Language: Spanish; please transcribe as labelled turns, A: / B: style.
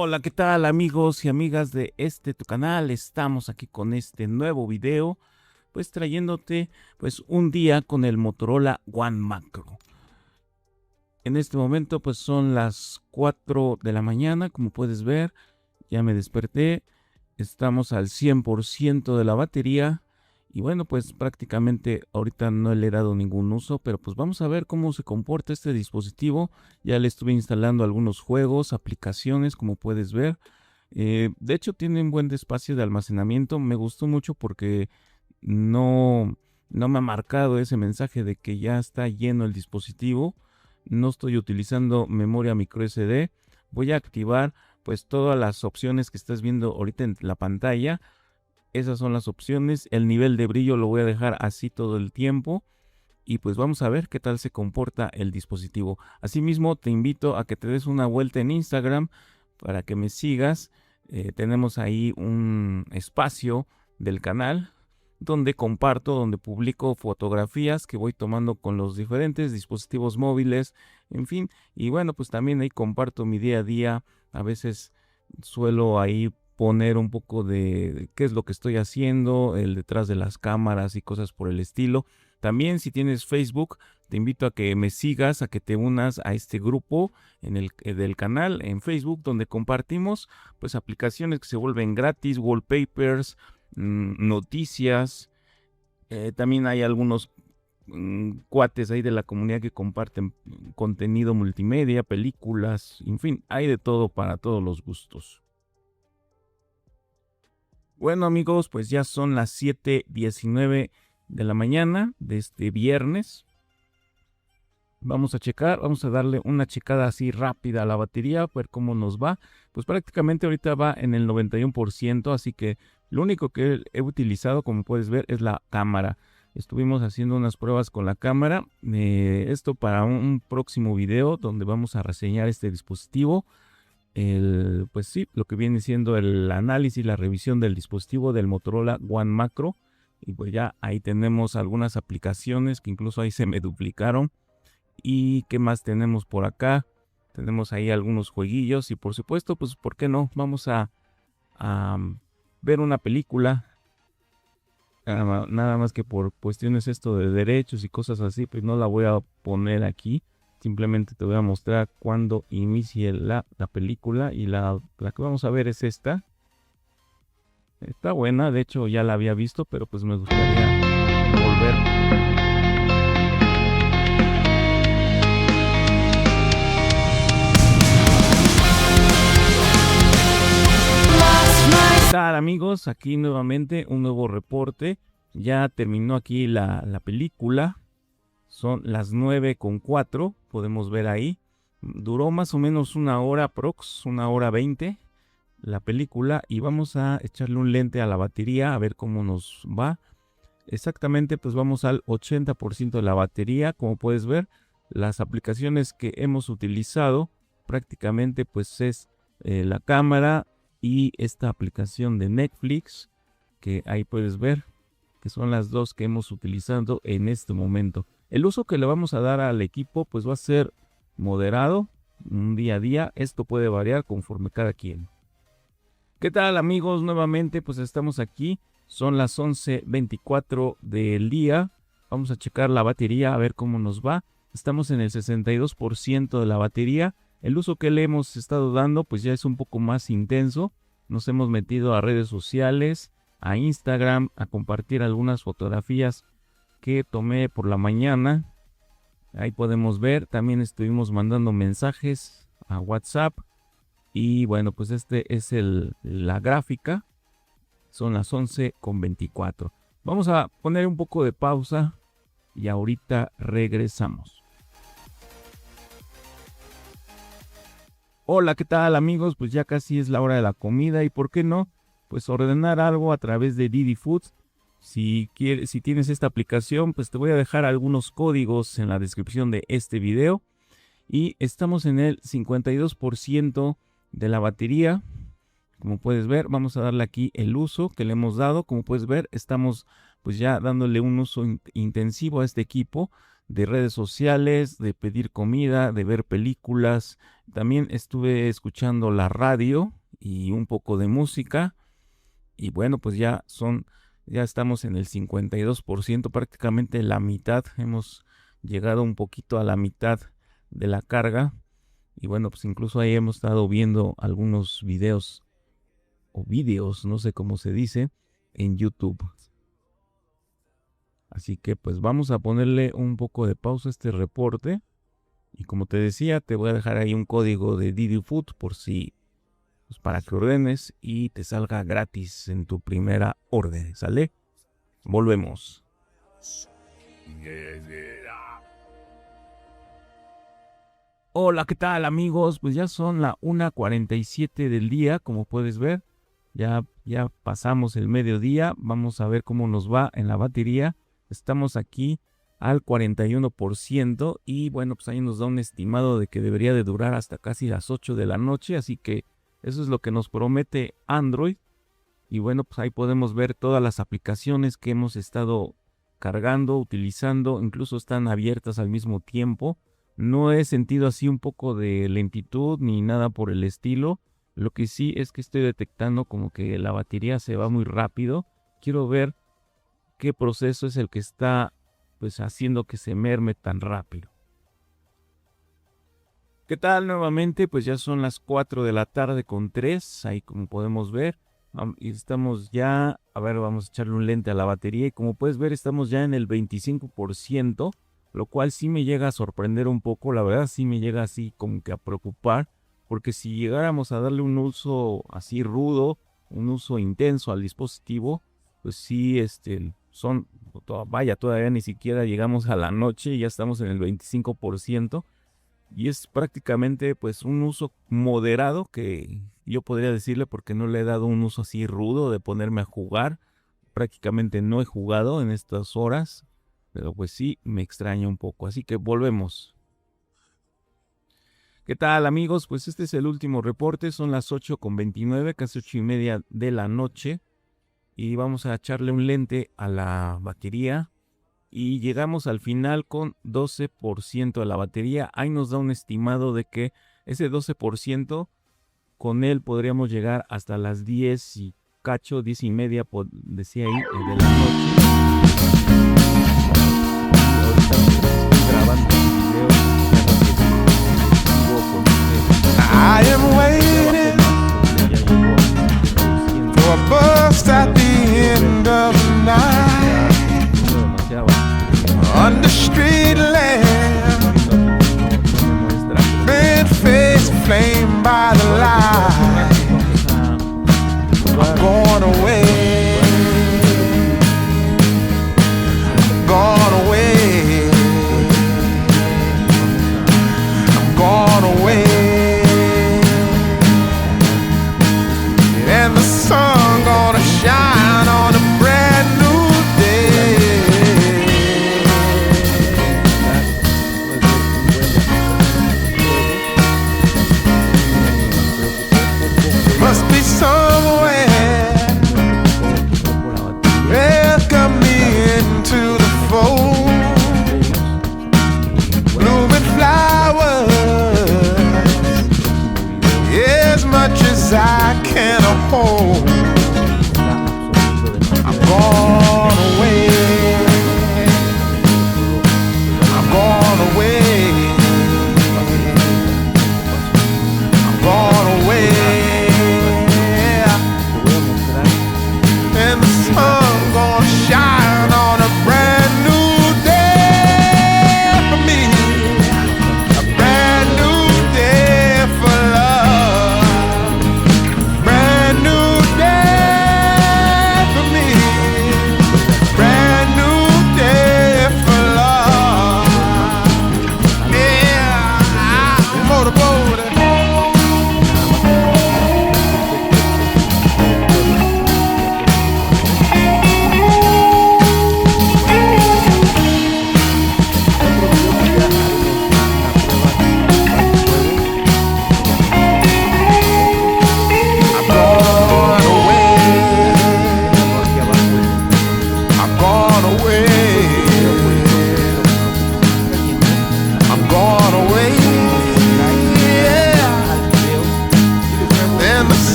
A: Hola, ¿qué tal amigos y amigas de tu canal? Estamos aquí con este nuevo video, pues trayéndote pues un día con el Motorola One Macro. En este momento pues son las 4 de la mañana, como puedes ver, ya me desperté, estamos al 100% de la batería y bueno, pues prácticamente ahorita no le he dado ningún uso, pero pues vamos a ver cómo se comporta este dispositivo. Ya le estuve instalando algunos juegos, aplicaciones, como puedes ver. De hecho tiene un buen espacio de almacenamiento, me gustó mucho porque no me ha marcado ese mensaje de que ya está lleno el dispositivo. No estoy utilizando memoria micro SD. Voy a activar pues todas las opciones que estás viendo ahorita en la pantalla. Esas son las opciones. El nivel de brillo lo voy a dejar así todo el tiempo. Y pues vamos a ver qué tal se comporta el dispositivo. Asimismo, te invito a que te des una vuelta en Instagram para que me sigas. Tenemos ahí un espacio del canal donde comparto, donde publico fotografías que voy tomando con los diferentes dispositivos móviles, en fin. Y bueno, pues también ahí comparto mi día a día. A veces suelo ahí poner un poco de qué es lo que estoy haciendo, el detrás de las cámaras y cosas por el estilo. También si tienes Facebook, te invito a que me sigas, a que te unas a este grupo del canal en Facebook, donde compartimos pues aplicaciones que se vuelven gratis, wallpapers, noticias. También hay algunos cuates ahí de la comunidad que comparten contenido multimedia, películas, en fin, hay de todo para todos los gustos. Bueno amigos, pues ya son las 7:19 de la mañana de este viernes. Vamos a checar, vamos a darle una checada así rápida a la batería, ver cómo nos va. Pues prácticamente ahorita va en el 91%, así que lo único que he utilizado, como puedes ver, es la cámara. Estuvimos haciendo unas pruebas con la cámara, esto para un próximo video donde vamos a reseñar este dispositivo. Pues sí, lo que viene siendo el análisis, la revisión del dispositivo del Motorola One Macro. Y pues ya ahí tenemos algunas aplicaciones que incluso ahí se me duplicaron. ¿Y qué más tenemos por acá? Tenemos ahí algunos jueguillos y por supuesto, pues ¿por qué no? Vamos a ver una película. Nada más que por cuestiones esto de derechos y cosas así, pues no la voy a poner aquí. Simplemente te voy a mostrar cuando inicie la película y la que vamos a ver es esta. Está buena, de hecho ya la había visto, pero pues me gustaría volver. ¿Qué tal amigos? Aquí nuevamente un nuevo reporte. Ya terminó aquí la película. Son las 9:04, podemos ver ahí. Duró más o menos una hora aprox, 1 hora 20 la película. Y vamos a echarle un lente a la batería a ver cómo nos va. Exactamente, pues vamos al 80% de la batería. Como puedes ver, las aplicaciones que hemos utilizado prácticamente pues es la cámara y esta aplicación de Netflix, que ahí puedes ver que son las dos que hemos utilizado en este momento. El uso que le vamos a dar al equipo pues va a ser moderado, un día a día. Esto puede variar conforme cada quien. ¿Qué tal amigos? Nuevamente pues estamos aquí. Son las 11:24 del día. Vamos a checar la batería a ver cómo nos va. Estamos en el 62% de la batería. El uso que le hemos estado dando pues ya es un poco más intenso. Nos hemos metido a redes sociales, a Instagram, a compartir algunas fotografías que tomé por la mañana. Ahí podemos ver, también estuvimos mandando mensajes a WhatsApp. Y bueno, pues este es la gráfica. Son las 11:24. Vamos a poner un poco de pausa y ahorita regresamos. Hola, ¿qué tal amigos? Pues ya casi es la hora de la comida y ¿por qué no? Pues ordenar algo a través de Didi Foods. Si tienes esta aplicación, pues te voy a dejar algunos códigos en la descripción de este video. Y estamos en el 52% de la batería. Como puedes ver, vamos a darle aquí el uso que le hemos dado. Como puedes ver, estamos pues ya dándole un uso intensivo a este equipo. de redes sociales, de pedir comida, de ver películas. También estuve escuchando la radio y un poco de música. Y bueno, pues ya estamos en el 52%, prácticamente la mitad. Hemos llegado un poquito a la mitad de la carga. Y bueno, pues incluso ahí hemos estado viendo algunos videos, no sé cómo se dice, en YouTube. Así que pues vamos a ponerle un poco de pausa a este reporte. Y como te decía, te voy a dejar ahí un código de Didi Food por si, pues para que ordenes y te salga gratis en tu primera orden, ¿sale? Volvemos. Hola, ¿qué tal amigos? Pues ya son la 1:47 del día, como puedes ver. Ya pasamos el mediodía. Vamos a ver cómo nos va en la batería. Estamos aquí al 41% y bueno, pues ahí nos da un estimado de que debería de durar hasta casi las 8 de la noche. Así que eso es lo que nos promete Android. Y bueno, pues ahí podemos ver todas las aplicaciones que hemos estado cargando, utilizando. Incluso están abiertas al mismo tiempo. No he sentido así un poco de lentitud ni nada por el estilo. Lo que sí es que estoy detectando como que la batería se va muy rápido. Quiero ver qué proceso es el que está pues haciendo que se merme tan rápido. ¿Qué tal nuevamente? Pues ya son las 4 de la tarde con 3. Ahí como podemos ver. Y estamos ya, a ver, vamos a echarle un lente a la batería. Y como puedes ver estamos ya en el 25%. Lo cual sí me llega a sorprender un poco, la verdad sí me llega así como que a preocupar, porque si llegáramos a darle un uso así rudo, un uso intenso al dispositivo, pues sí, todavía ni siquiera llegamos a la noche y ya estamos en el 25%, y es prácticamente pues un uso moderado que yo podría decirle porque no le he dado un uso así rudo de ponerme a jugar, prácticamente no he jugado en estas horas. Pero pues sí, me extraña un poco. Así que volvemos. ¿Qué tal amigos? Pues este es el último reporte. Son las 8:29, casi 8:30 de la noche. Y vamos a echarle un lente a la batería. Y llegamos al final con 12% de la batería. Ahí nos da un estimado de que ese 12%, con él podríamos llegar hasta las 10 y cacho, 10:30, decía ahí, de la noche.